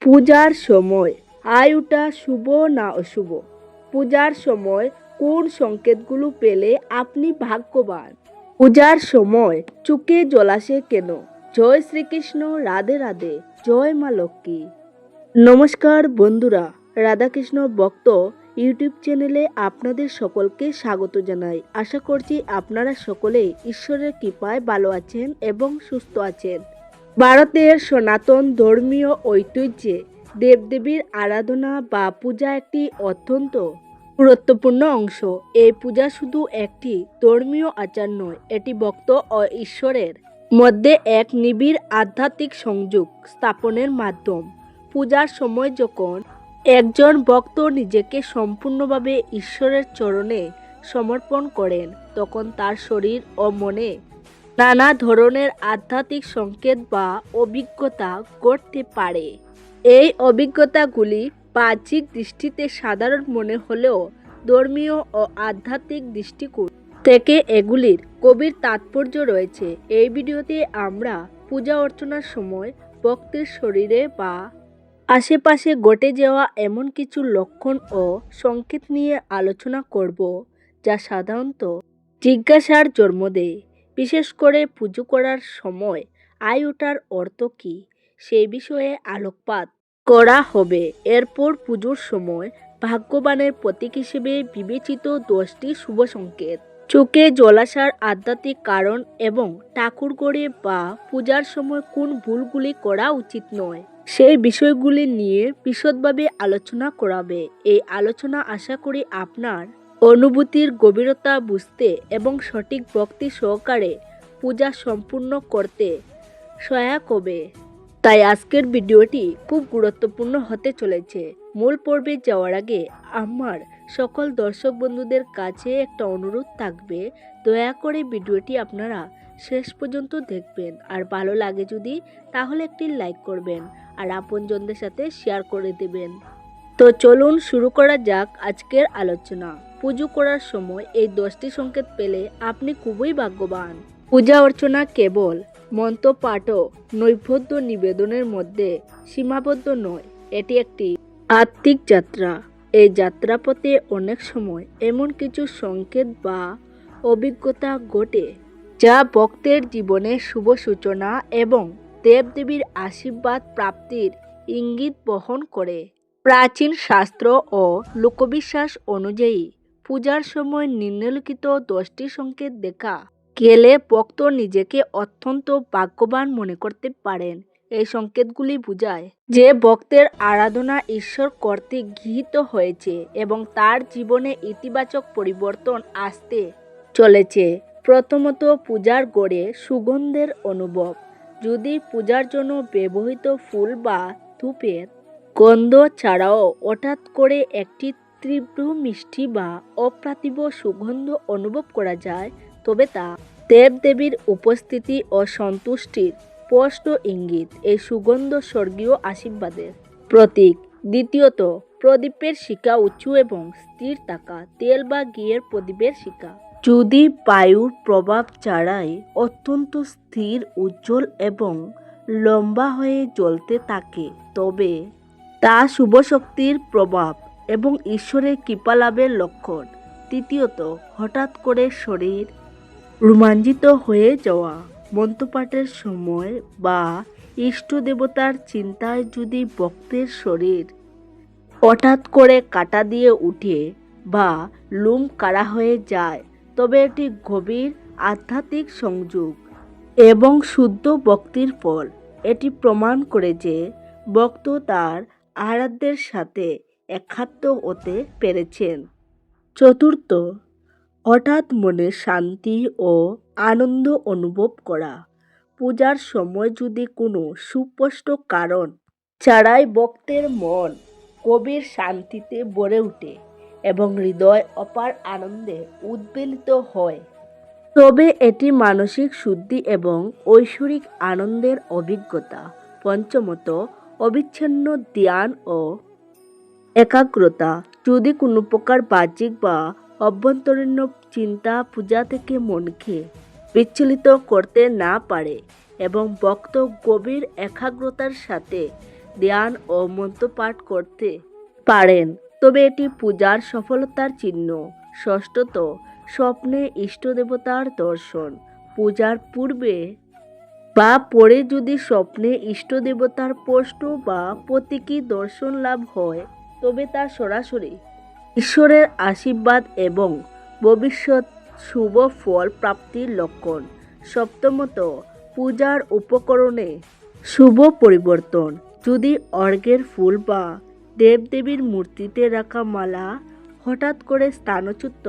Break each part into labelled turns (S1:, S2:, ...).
S1: পূজার সময় আয় ওঠা শুভ না অশুভ? পূজার সময় কোন সংকেতগুলো পেলে আপনি ভাগ্যবান? পূজার সময় চোখে জল আসে কেন? জয় শ্রীকৃষ্ণ, রাধে রাধে, জয় মা লক্ষ্মী। নমস্কার বন্ধুরা, রাধাকৃষ্ণ ভক্ত ইউটিউব চ্যানেলে আপনাদের সকলকে স্বাগত জানাই। আশা করছি আপনারা সকলে ঈশ্বরের কৃপায় ভালো আছেন এবং সুস্থ আছেন। ভারতের সনাতন ধর্মীয় ঐতিহ্যে দেবদেবীর আরাধনা বা পূজা একটি অত্যন্ত গুরুত্বপূর্ণ অংশ। এই পূজা শুধু একটি ধর্মীয় আচার নয়, এটি ভক্ত ও ঈশ্বরের মধ্যে এক নিবিড় আধ্যাত্মিক সংযোগ স্থাপনের মাধ্যম। পূজার সময় যখন একজন ভক্ত নিজেকে সম্পূর্ণভাবে ঈশ্বরের চরণে সমর্পণ করেন, তখন তার শরীর ও মনে নানা ধরনের আধ্যাত্মিক সংকেত বা অভিজ্ঞতা ঘটতে পারে। এই অভিজ্ঞতাগুলি বাহ্যিক দৃষ্টিতে সাধারণ মনে হলেও ধর্মীয় ও আধ্যাত্মিক দৃষ্টিকোণ থেকে এগুলির গভীর তাৎপর্য রয়েছে। এই ভিডিওতে আমরা পূজা অর্চনার সময় ভক্তের শরীরে বা আশেপাশে ঘটে যাওয়া এমন কিছু লক্ষণ ও সংকেত নিয়ে আলোচনা করব, যা সাধারণত জিজ্ঞাসার জন্ম দেয়। বিশেষ করে পুজো করার সময় আয় ওঠার অর্থ কী, সেই বিষয়ে আলোকপাত করা হবে। এরপর পুজোর সময় ভাগ্যবানের প্রতীক হিসেবে বিবেচিত 10টি শুভ সংকেত, চোখে জল আসার আধ্যাত্মিক কারণ এবং ঠাকুরঘরে বা পূজার সময় কোন ভুলগুলি করা উচিত নয়, সেই বিষয়গুলি নিয়ে বিশদভাবে আলোচনা করাবে। এই আলোচনা আশা করি আপনার অনুভূতির গভীরতা বুঝতে এবং সঠিক ভক্তি সহকারে পূজা সম্পূর্ণ করতে সহায়ক হবে। তাই আজকের ভিডিওটি খুব গুরুত্বপূর্ণ হতে চলেছে। মূল পর্বে যাওয়ার আগে আমার সকল দর্শক বন্ধুদের কাছে একটা অনুরোধ থাকবে, দয়া করে ভিডিওটি আপনারা শেষ পর্যন্ত দেখবেন, আর ভালো লাগে যদি তাহলে একটি লাইক করবেন আর আপনজনদের সাথে শেয়ার করে দেবেন। তো চলুন শুরু করা যাক আজকের আলোচনা। পুজো করার সময় এই 10টি সংকেত পেলে আপনি খুবই ভাগ্যবান। পূজা অর্চনা কেবল মন্ত্র পাঠ ও নৈবেদ্য নিবেদনের মধ্যে সীমাবদ্ধ নয়, এটি একটি আত্মিক যাত্রা। এই যাত্রাপথে অনেক সময় এমন কিছু সংকেত বা অভিজ্ঞতা ঘটে যা ভক্তের জীবনে শুভ সূচনা এবং দেবদেবীর আশীর্বাদ প্রাপ্তির ইঙ্গিত বহন করে। প্রাচীন শাস্ত্র ও লোকবিশ্বাস অনুযায়ী পূজার সময় নিম্নলিখিত 10টি সংকেত দেখা গেলে ভক্ত নিজেকে অত্যন্ত ভাগ্যবান মনে করতে পারেন। এই সংকেতগুলি বোঝায় যে ভক্তের আরাধনা ঈশ্বর কর্তৃক গৃহীত হয়েছে এবং তার জীবনে ইতিবাচক পরিবর্তন আসতে চলেছে। প্রথমত, পূজার ঘরে সুগন্ধের অনুভব। যদি পূজার জন্য ব্যবহৃত ফুল বা ধূপের গন্ধ ছাড়াও হঠাৎ করে একটি তীব্র মিষ্টি বা অপ্রাতিভ সুগন্ধ অনুভব করা যায়, তবে তা দেবদেবীর উপস্থিতি ও সন্তুষ্টির স্পষ্ট ইঙ্গিত। এই সুগন্ধ স্বর্গীয় আশীর্বাদের প্রতীক। দ্বিতীয়ত, প্রদীপের শিখা উঁচু এবং স্থির থাকা। তেল বা ঘিয়ের প্রদীপের শিখা যদি বায়ুর প্রভাব ছাড়াই অত্যন্ত স্থির, উজ্জ্বল এবং লম্বা হয়ে জ্বলতে থাকে, তবে তা শুভ শক্তির প্রভাব এবং ঈশ্বরের কৃপা লাভের লক্ষণ। তৃতীয়ত, হঠাৎ করে শরীর রোমাঞ্চিত হয়ে যাওয়া। মন্ত্রপাঠের সময় বা ইষ্ট দেবতার চিন্তায় যদি ভক্তের শরীর হঠাৎ করে কাঁটা দিয়ে উঠে বা লোম কাড়া হয়ে যায়, তবে এটি গভীর আধ্যাত্মিক সংযোগ এবং শুদ্ধ ভক্তির ফল। এটি প্রমাণ করে যে ভক্ত তার আরাধ্যের সাথে একাত্ম হতে পেরেছেন। চতুর্থ, হঠাৎ মনে শান্তি ও আনন্দ অনুভব করা। পূজার সময় যদি কোনো সুস্পষ্ট কারণ ছাড়াই ভক্তের মন গভীর শান্তিতে ভরে ওঠে এবং হৃদয় অপার আনন্দে উদ্বেলিত হয়, তবে এটি মানসিক শুদ্ধি এবং ঐশ্বরিক আনন্দের অভিজ্ঞতা। পঞ্চমত, অবিচ্ছিন্ন ধ্যান ও একাগ্রতা। যদি কোনো প্রকার বাহ্যিক বা অভ্যন্তরীণ চিন্তা পূজা থেকে মনকে বিচলিত করতে না পারে এবং ভক্ত গভীর একাগ্রতার সাথে ধ্যান ও মন্ত্রপাঠ করতে পারেন, তবে এটি পূজার সফলতার চিহ্ন। ষষ্ঠত, স্বপ্নে ইষ্ট দেবতার দর্শন। পূজার পূর্বে বা পরে যদি স্বপ্নে ইষ্ট দেবতার স্পষ্ট বা প্রতীকী দর্শন লাভ হয়, তবে তা সরাসরি ঈশ্বরের আশীর্বাদ এবং ভবিষ্যৎ শুভ ফল প্রাপ্তির লক্ষণ। সপ্তমত, পূজার উপকরণে শুভ পরিবর্তন। যদি অর্ঘ্যের ফুল বা দেবদেবীর মূর্তিতে রাখা মালা হঠাৎ করে স্থানচ্যুত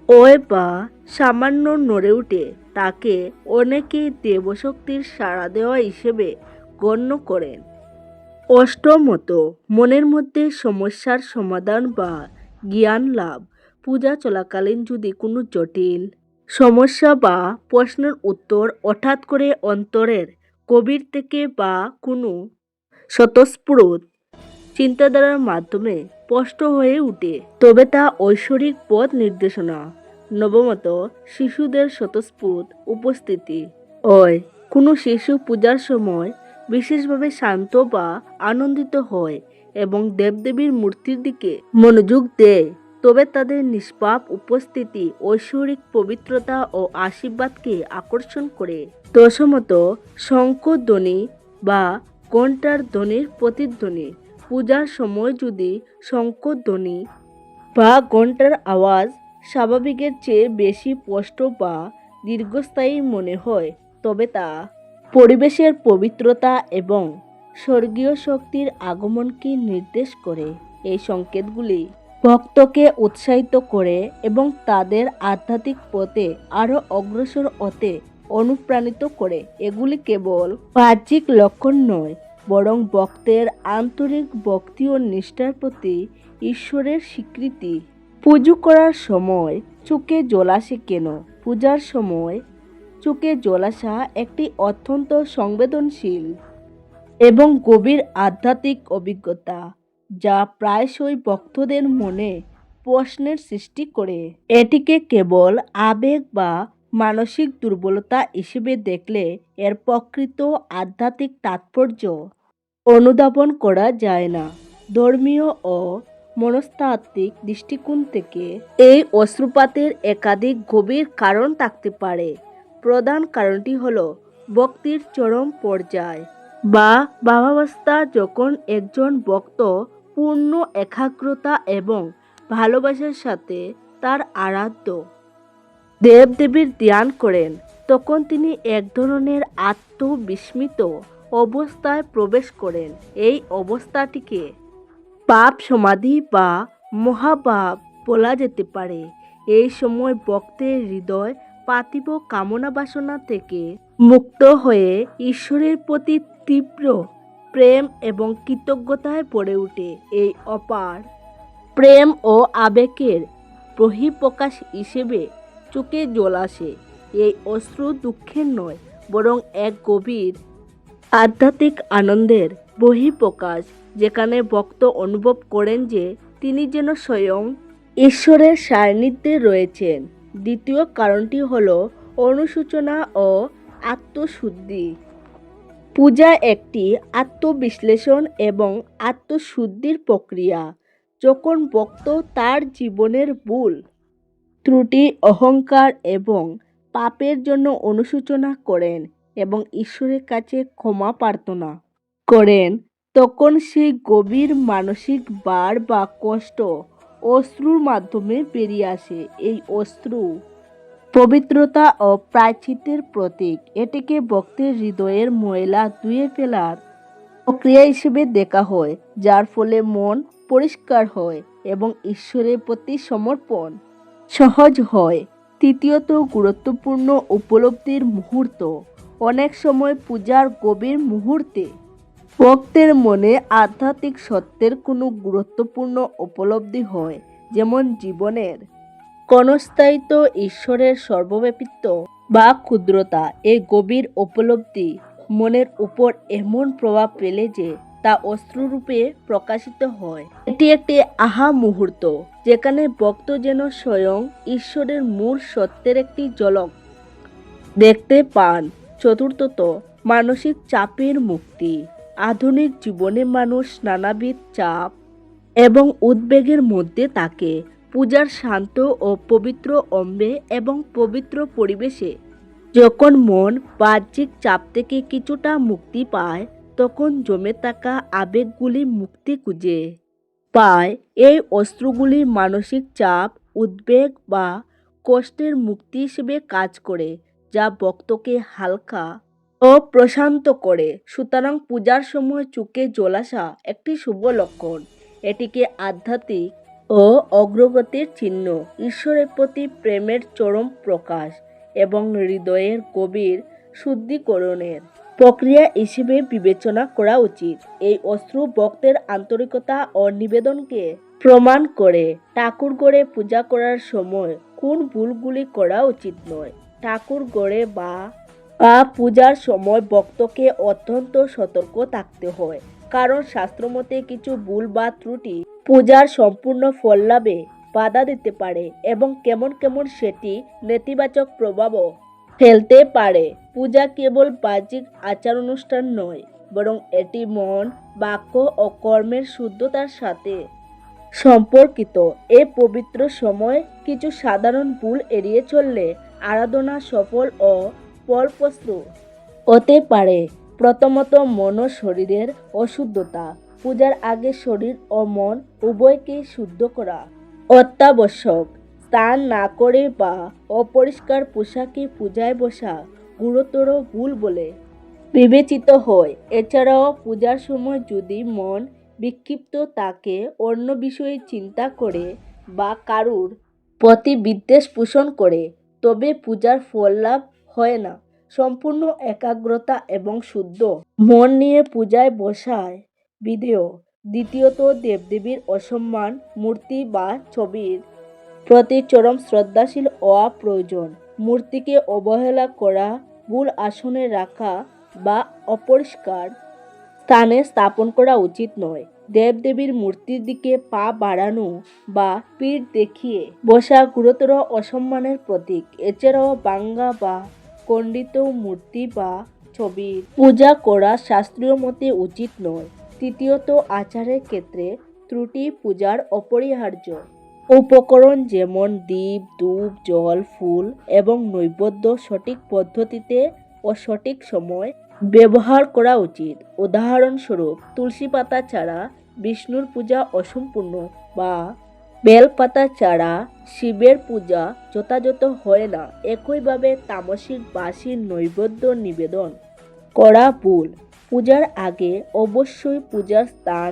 S1: হয় বা সামান্য নড়ে ওঠে, তাকে অনেকেই দেবশক্তির সাড়া দেওয়া হিসেবে গণ্য করেন। অষ্টমত, মনের মধ্যে সমস্যার সমাধান বা জ্ঞান লাভ। পূজা চলাকালীন যদি কোনো জটিল সমস্যা বা প্রশ্নের উত্তর হঠাৎ করে অন্তরের গভীর থেকে বা কোনো স্বতঃস্ফূর্ত চিন্তাধারার মাধ্যমে স্পষ্ট হয়ে ওঠে, তবে তা ঐশ্বরিক পথ নির্দেশনা। নবমত, শিশুদের স্বতঃস্ফূর্ত উপস্থিতি হয়। কোনো শিশু পূজার সময় বিশেষভাবে শান্ত বা আনন্দিত হয় এবং দেবদেবীর মূর্তির দিকে মনোযোগ দেয়, তবে তাদের নিষ্পাপ উপস্থিতি ঐশ্বরিক পবিত্রতা ও আশীর্বাদকে আকর্ষণ করে। দশমত, শঙ্খধ্বনি বা ঘণ্টার ধ্বনির প্রতিধ্বনি। পূজার সময় যদি শঙ্খধ্বনি বা ঘণ্টার আওয়াজ স্বাভাবিকের চেয়ে বেশি স্পষ্ট বা দীর্ঘস্থায়ী মনে হয়, তবে তা পরিবেশের পবিত্রতা এবং স্বর্গীয় শক্তির আগমনকে নির্দেশ করে। এই সংকেতগুলি ভক্তকে উৎসাহিত করে এবং তাদের আধ্যাত্মিক পথে আরও অগ্রসর হতে অনুপ্রাণিত করে। এগুলি কেবল বাহ্যিক লক্ষণ নয়, বরং ভক্তের আন্তরিক ভক্তি ও নিষ্ঠার প্রতি ঈশ্বরের স্বীকৃতি। পুজো করার সময় চোখে জল আসে কেন? পূজার সময় চোখে জল আসা একটি অত্যন্ত সংবেদনশীল এবং গভীর আধ্যাত্মিক অভিজ্ঞতা, যা প্রায়শই ভক্তদের মনে প্রশ্নের সৃষ্টি করে। এটিকে কেবল আবেগ বা মানসিক দুর্বলতা হিসেবে দেখলে এর প্রকৃত আধ্যাত্মিক তাৎপর্য অনুধাবন করা যায় না। ধর্মীয় ও মনস্তাত্ত্বিক দৃষ্টিকোণ থেকে এই অশ্রুপাতের একাধিক গভীর কারণ থাকতে পারে। প্রধান কারণটি হল ভক্তির চরম পর্যায় বা ভাবাবস্থা, যখন একজন ভক্ত পূর্ণ একাগ্রতা এবং ভালোবাসার সাথে তার আরাধ্য দেবদেবীর ধ্যান করেন, তখন তিনি এক ধরনের আত্মবিস্মৃত অবস্থায় প্রবেশ করেন। এই অবস্থাটিকে ভাব সমাধি বা মহাভাব বলা যেতে পারে। এই সময় ভক্তের হৃদয় পার্থিব কামনা বাসনা থেকে মুক্ত হয়ে ঈশ্বরের প্রতি তীব্র প্রেম এবং কৃতজ্ঞতায় ভরে ওঠে। এই অপার প্রেম ও আবেগের বহিঃপ্রকাশ হিসেবে চোখে জল আসে। এই অশ্রু দুঃখের নয়, বরং এক গভীর আধ্যাত্মিক আনন্দের বহিঃপ্রকাশ, যেখানে ভক্ত অনুভব করেন যে তিনি যেন স্বয়ং ঈশ্বরের সান্নিধ্যে রয়েছেন। দ্বিতীয় কারণটি হল অনুশোচনা ও আত্মশুদ্ধি। পূজা একটি আত্মবিশ্লেষণ এবং আত্মশুদ্ধির প্রক্রিয়া। যখন ভক্ত তার জীবনের ভুল, ত্রুটি, অহংকার এবং পাপের জন্য অনুশোচনা করেন এবং ঈশ্বরের কাছে ক্ষমা প্রার্থনা করেন, তখন সেই গভীর মানসিক ভার বা কষ্ট অশ্রুর মাধ্যমে বেরিয়ে আসে। এই অশ্রু পবিত্রতা ও প্রায়শ্চিত্তের প্রতীক। এটিকে ভক্তের হৃদয়ের ময়লা ধুয়ে ফেলার প্রক্রিয়া হিসেবে দেখা হয়, যার ফলে মন পরিষ্কার হয় এবং ঈশ্বরের প্রতি সমর্পণ সহজ হয়। তৃতীয়ত, গুরুত্বপূর্ণ উপলব্ধির মুহূর্ত। অনেক সময় পূজার গভীর মুহূর্তে ভক্তের মনে আধ্যাত্মিক সত্যের কোনো গুরুত্বপূর্ণ উপলব্ধি হয়, যেমন জীবনের ক্ষণস্থায়িত্ব, ঈশ্বরের সর্বব্যাপিত্ব বা ক্ষুদ্রতা। এই গভীর উপলব্ধি মনের উপর এমন প্রভাব ফেলে যে তা অশ্রুরূপে প্রকাশিত হয়। এটি একটি আহা মুহূর্ত, যেখানে ভক্ত যেন স্বয়ং ঈশ্বরের মূল সত্যের একটি ঝলক দেখতে পান। চতুর্থত, মানসিক চাপের মুক্তি। আধুনিক জীবনে মানুষ নানাবিধ চাপ এবং উদ্বেগের মধ্যে থাকে। পূজার শান্ত ও পবিত্র অম্বে এবং পবিত্র পরিবেশে যখন মন বাহ্যিক চাপ থেকে কিছুটা মুক্তি পায়, তখন জমে থাকা আবেগগুলি মুক্তি খুঁজে পায়। এই অস্ত্রগুলি মানসিক চাপ, উদ্বেগ বা কষ্টের মুক্তি হিসেবে কাজ করে, যা ভক্তকে হালকা ও প্রশান্ত করে। সুতরাং পূজার সময় চোখে জল আসা একটি শুভ লক্ষণ। এটিকে আধ্যাত্মিক ও অগ্রগতির চিহ্ন, ঈশ্বরের প্রতি প্রেমের চরম প্রকাশ এবং হৃদয়ের গভীর শুদ্ধিকরণের প্রক্রিয়া হিসেবে বিবেচনা করা উচিত। এই অস্ত্র ভক্তের আন্তরিকতা ও নিবেদনকে প্রমাণ করে। ঠাকুর ঘরে পূজা করার সময় কোন ভুলগুলি করা উচিত নয়? ঠাকুর ঘরে বা পূজার সময় ভক্তকে অত্যন্ত সতর্ক থাকতে হয়, কারণ শাস্ত্রমতে কিছু ভুল বা ত্রুটি পূজার সম্পূর্ণ ফল লাভে বাধা দিতে পারে এবং কেমন কেমন সেটি নেতিবাচক প্রভাবও ফেলতে পারে। পূজা কেবল বাহ্যিক আচার অনুষ্ঠান নয়, বরং এটি মন, বাক্য ও কর্মের শুদ্ধতার সাথে সম্পর্কিত। এই পবিত্র সময় কিছু সাধারণ ভুল এড়িয়ে চললে আরাধনা সফল ও ফলপ্রসূ হতে পারে। প্রথমত, মন ও শরীরের অশুদ্ধতা। পূজার আগে শরীর ও মন উভয়কেই শুদ্ধ করা অত্যাবশ্যক। স্নান না করে বা অপরিষ্কার পোশাকে পূজায় বসা গুরুতর ভুল বলে বিবেচিত হয়। এছাড়াও পূজার সময় যদি মন বিক্ষিপ্ত থাকে, অন্য বিষয়ে চিন্তা করে বা কারুর প্রতি বিদ্বেষ পোষণ করে, তবে পূজার ফল লাভ হয় না। সম্পূর্ণ একাগ্রতা এবং শুদ্ধ মন নিয়ে পূজায় বসায় বিধেয়। দ্বিতীয়ত, দেবদেবীর অসম্মান, মূর্তি বা ছবির প্রতি চরম শ্রদ্ধাশীল হওয়া প্রয়োজন। মূর্তিকে অবহেলা করা, ভুল আসনে রাখা বা অপরিষ্কার স্থানে স্থাপন করা উচিত নয়। দেবদেবীর মূর্তির দিকে পা বাড়ানো বা পিঠ দেখিয়ে বসা গুরুতর অসম্মানের প্রতীক। এছাড়াও ভাঙ্গা বা খণ্ডিত মূর্তি বা ছবির পূজা করা শাস্ত্রীয় মতে উচিত নয়। তৃতীয়ত, আচারের ক্ষেত্রে ত্রুটি পূজার অপরিহার্য। উপকরণ যেমন দীপ, ধূপ, জল, ফুল এবং নৈবেদ্য সঠিক পদ্ধতিতে ও সঠিক সময় ব্যবহার করা উচিত। উদাহরণস্বরূপ, তুলসী পাতা ছাড়া বিষ্ণুর পূজা অসম্পূর্ণ বা বেলপাতা ছাড়া শিবের পূজা যথাযথ হয় না। একইভাবে তামসিক বাসি নৈবেদ্য নিবেদন করা ভুল। পূজার আগে অবশ্যই পূজার স্থান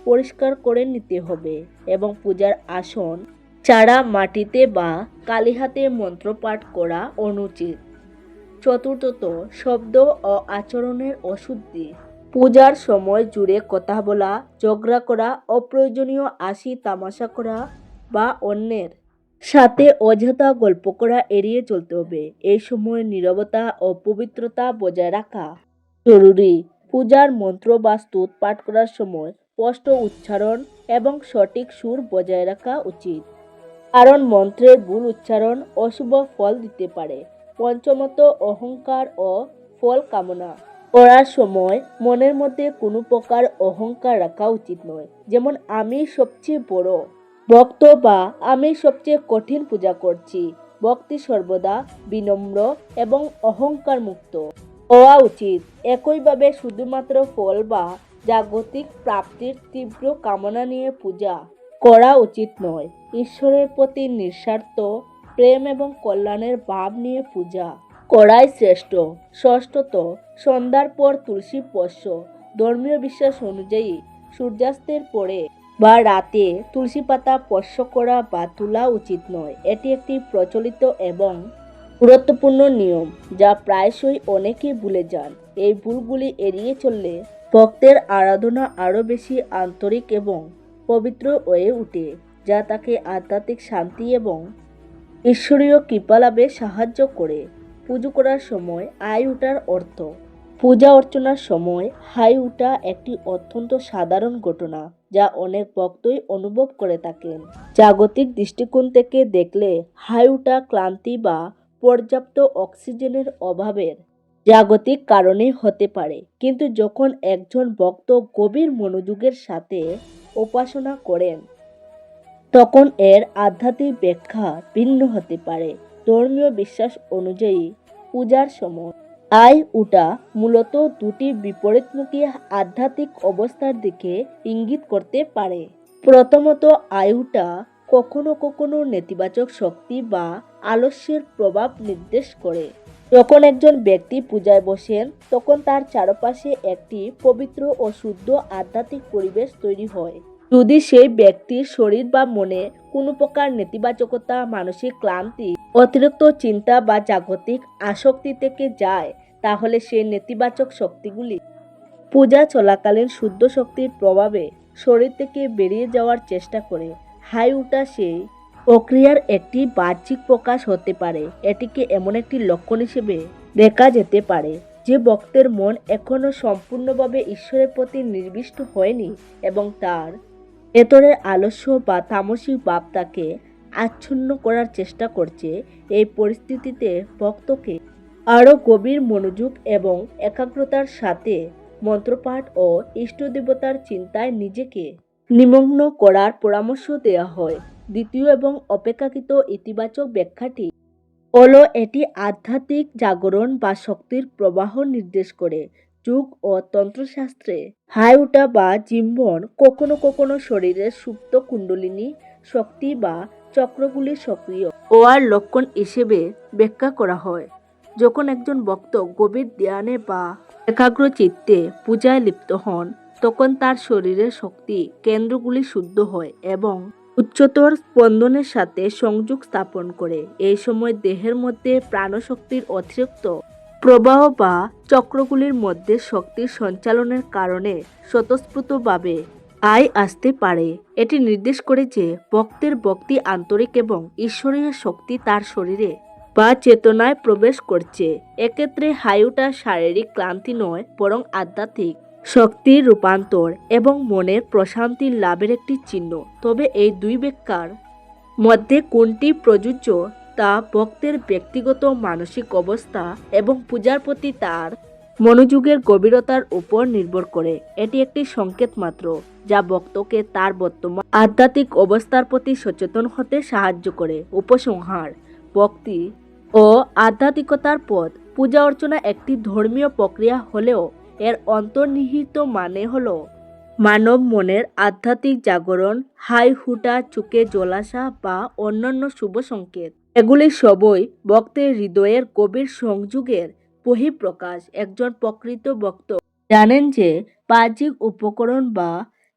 S1: পরিষ্কার করে নিতে হবে এবং পূজার আসন ছাড়া মাটিতে বা কালী হাতে মন্ত্রপাঠ করা অনুচিত। চতুর্থত, শব্দ ও আচরণের অশুদ্ধি। পূজার সময় জুড়ে কথা বলা, ঝগড়া করা, অপ্রয়োজনীয় হাসি তামাশা করা বা অন্যের সাথে অযথা গল্প করা এড়িয়ে চলতে হবে। এই সময় নীরবতা ও পবিত্রতা বজায় রাখা জরুরি। পূজার মন্ত্র বা স্তোত্র পাঠ করার সময় স্পষ্ট উচ্চারণ এবং সঠিক সুর বজায় রাখা উচিত, কারণ মন্ত্রের ভুল উচ্চারণ অশুভ ফল দিতে পারে। পঞ্চমত, অহংকার ও ফল কামনা করার সময় মনের মধ্যে কোনো প্রকার অহংকার রাখা উচিত নয়, যেমন আমি সবচেয়ে বড় ভক্ত বা আমি সবচেয়ে কঠিন পূজা করছি। ভক্তি সর্বদা বিনম্র এবং অহংকার মুক্ত হওয়া উচিত। একইভাবে শুধুমাত্র ফল বা জাগতিক প্রাপ্তির তীব্র কামনা নিয়ে পূজা করা উচিত নয়। ঈশ্বরের প্রতি নিঃস্বার্থ প্রেম এবং কল্যাণের ভাব নিয়ে পূজা করাই শ্রেষ্ঠ। ষষ্ঠত, সন্ধ্যার পর তুলসী স্পর্শ। ধর্মীয় বিশ্বাস অনুযায়ী সূর্যাস্তের পরে বা রাতে তুলসী পাতা স্পর্শ করা বা তোলা উচিত নয়। এটি একটি প্রচলিত এবং গুরুত্বপূর্ণ নিয়ম, যা প্রায়শই অনেকেই ভুলে যান। এই ভুলগুলি এড়িয়ে চললে ভক্তের আরাধনা আরও বেশি আন্তরিক এবং পবিত্র হয়ে ওঠে, যা তাকে আধ্যাত্মিক শান্তি এবং ঈশ্বরীয় কৃপা লাভে সাহায্য করে। পুজো করার সময় হাই ওঠার অর্থ। পূজা অর্চনার সময় হাই ওঠা একটি অত্যন্ত সাধারণ ঘটনা, যা অনেক ভক্তই অনুভব করে থাকেন। জাগতিক দৃষ্টিকোণ থেকে দেখলে হাই ওঠা ক্লান্তি বা পর্যাপ্ত অক্সিজেনের অভাবের জাগতিক কারণে হতে পারে, কিন্তু যখন একজন ভক্ত গভীর মনোযোগের সাথে উপাসনা করেন তখন এর আধ্যাত্মিক ব্যাখ্যা ভিন্ন হতে পারে। ধর্মীয় বিশ্বাস অনুযায়ী পূজার সময় আই উঠা মূলত দুটি বিপরীতমুখী আধ্যাত্মিক অবস্থার দিকে ইঙ্গিত করতে পারে। প্রথমত, আই উঠা কখনো কখনো নেতিবাচক শক্তি বা আলস্যের প্রভাব নির্দেশ করে। যখন একজন ব্যক্তি পূজায় বসেন তখন তার চারপাশে একটি পবিত্র ও শুদ্ধ আধ্যাত্মিক পরিবেশ তৈরি হয়। যদি সেই ব্যক্তির শরীর বা মনে কোনো প্রকার নেতিবাচকতা, মানসিক ক্লান্তি, অতিরিক্ত চিন্তা বা জাগতিক আসক্তি থেকে যায়, তাহলে সেই নেতিবাচক শক্তিগুলি পূজা চলাকালীন শুদ্ধ শক্তির প্রভাবে শরীর থেকে বেরিয়ে যাওয়ার চেষ্টা করে। হাই উঠা সেই প্রক্রিয়ার একটি বাহ্যিক প্রকাশ হতে পারে। এটিকে এমন একটি লক্ষণ হিসেবে দেখা যেতে পারে যে ভক্তের মন এখনও সম্পূর্ণভাবে ঈশ্বরের প্রতি নির্দিষ্ট হয়নি এবং তার ভেতরের আলস্য বা তামসিক ভাব তাকে আচ্ছন্ন করার চেষ্টা করছে। এই পরিস্থিতিতে ভক্তকে আরও গভীর মনোযোগ এবং একাগ্রতার সাথে মন্ত্রপাঠ ও ইষ্টদেবতার চিন্তায় নিজেকে নিমগ্ন করার পরামর্শ দেওয়া হয়। দ্বিতীয় এবং অপেক্ষাকৃত ইতিবাচক ব্যাখ্যাটি হলো এটি আধ্যাত্মিক জাগরণ বা শক্তির প্রবাহ নির্দেশ করে। যোগ ও তন্ত্রশাস্ত্রে হাই উঠা বা জিম্বন কখনো কখনো শরীরের সুপ্ত কুণ্ডলিনী শক্তি বা চক্রগুলি সক্রিয় হওয়ার লক্ষণ হিসেবে ব্যাখ্যা করা হয়। যখন একজন ভক্ত গভীর ধ্যানে বা একাগ্র চিত্তে পূজায় লিপ্ত হন তখন তার শরীরের শক্তি কেন্দ্রগুলি শুদ্ধ হয় এবং উচ্চতর স্পন্দনের সাথে সংযোগ স্থাপন করে। এই সময় দেহের মধ্যে প্রাণশক্তির অতিরিক্ত প্রবাহ বা চক্রগুলির মধ্যে শক্তির সঞ্চালনের কারণে স্বতঃস্ফূর্তভাবে আয় আসতে পারে। এটি নির্দেশ করে যে ভক্তের ভক্তি আন্তরিক এবং ঈশ্বরীয় শক্তি তার শরীরে বা চেতনায় প্রবেশ করছে। এক্ষেত্রে হাই ওঠা শারীরিক ক্লান্তি নয়, বরং আধ্যাত্মিক শক্তির রূপান্তর এবং মনের প্রশান্তি লাভের একটি চিহ্ন। তবে এই দুই ব্যাখ্যার মধ্যে কোনটি প্রযোজ্য তা ভক্তের ব্যক্তিগত মানসিক অবস্থা এবং পূজার প্রতি তার মনোযোগের গভীরতার উপর নির্ভর করে। এটি একটি সংকেত মাত্র যা ভক্তকে তার বর্তমান আধ্যাত্মিক অবস্থার প্রতি সচেতন হতে সাহায্য করে। উপসংহার: ভক্তি ও আধ্যাত্মিকতার পথ। পূজা অর্চনা একটি ধর্মীয় প্রক্রিয়া হলেও এর অন্তর্নিহিত মানে হলো মানব মনের আধ্যাত্মিক জাগরণ, হাই হুটা, চোখে জল আসা বা অন্যান্য শুভ সংকেত। এগুলি সবই ভক্তের হৃদয়ের গভীর সংযোগের বহিঃপ্রকাশ। একজন প্রকৃত ভক্ত জানেন যে বাহ্যিক উপকরণ বা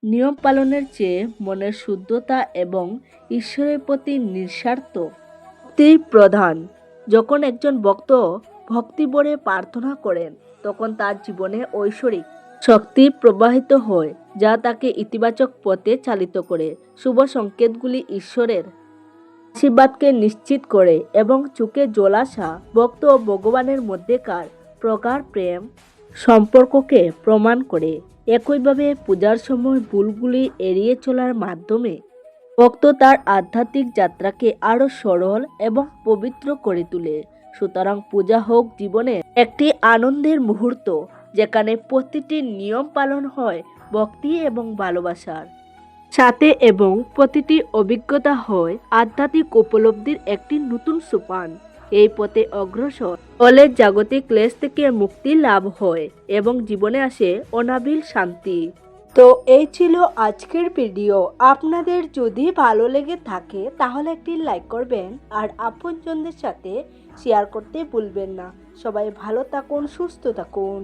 S1: নিয়ম পালনের চেয়ে মনের শুদ্ধতা এবং ঈশ্বরের প্রতি নিঃস্বার্থ ভক্তি প্রধান। যখন একজন ভক্ত ভক্তিভরে প্রার্থনা করেন তখন তার জীবনে ঐশ্বরিক শক্তি প্রবাহিত হয় যা তাকে ইতিবাচক পথে চালিত করে। শুভ সংকেতগুলি ঈশ্বরের আশীর্বাদকে নিশ্চিত করে এবং চোখে জল আসা ভক্ত ও ভগবানের মধ্যেকার প্রগাঢ় প্রেম সম্পর্ককে প্রমাণ করে। একইভাবে পূজার সময় ভুলগুলি এড়িয়ে চলার মাধ্যমে ভক্ত তার আধ্যাত্মিক যাত্রাকে আরও সরল এবং পবিত্র করে তোলে। সুতরাং পূজা হোক জীবনের একটি আনন্দের মুহূর্ত যেখানে প্রতিটি নিয়ম পালন হয় ভক্তি এবং ভালোবাসার সাথে এবং প্রতিটি অভিজ্ঞতা হয় আধ্যাত্মিক উপলব্ধির একটি নতুন সোপান। এই পথে অগ্রসর হলে জাগতিক ক্লেশ থেকে মুক্তি লাভ হয় এবং জীবনে আসে অনাবিল শান্তি। তো এই ছিল আজকের ভিডিও। আপনাদের যদি ভালো লেগে থাকে তাহলে একটি লাইক করবেন আর আপনজনদের সাথে শেয়ার করতে ভুলবেন না। সবাই ভালো থাকুন, সুস্থ থাকুন।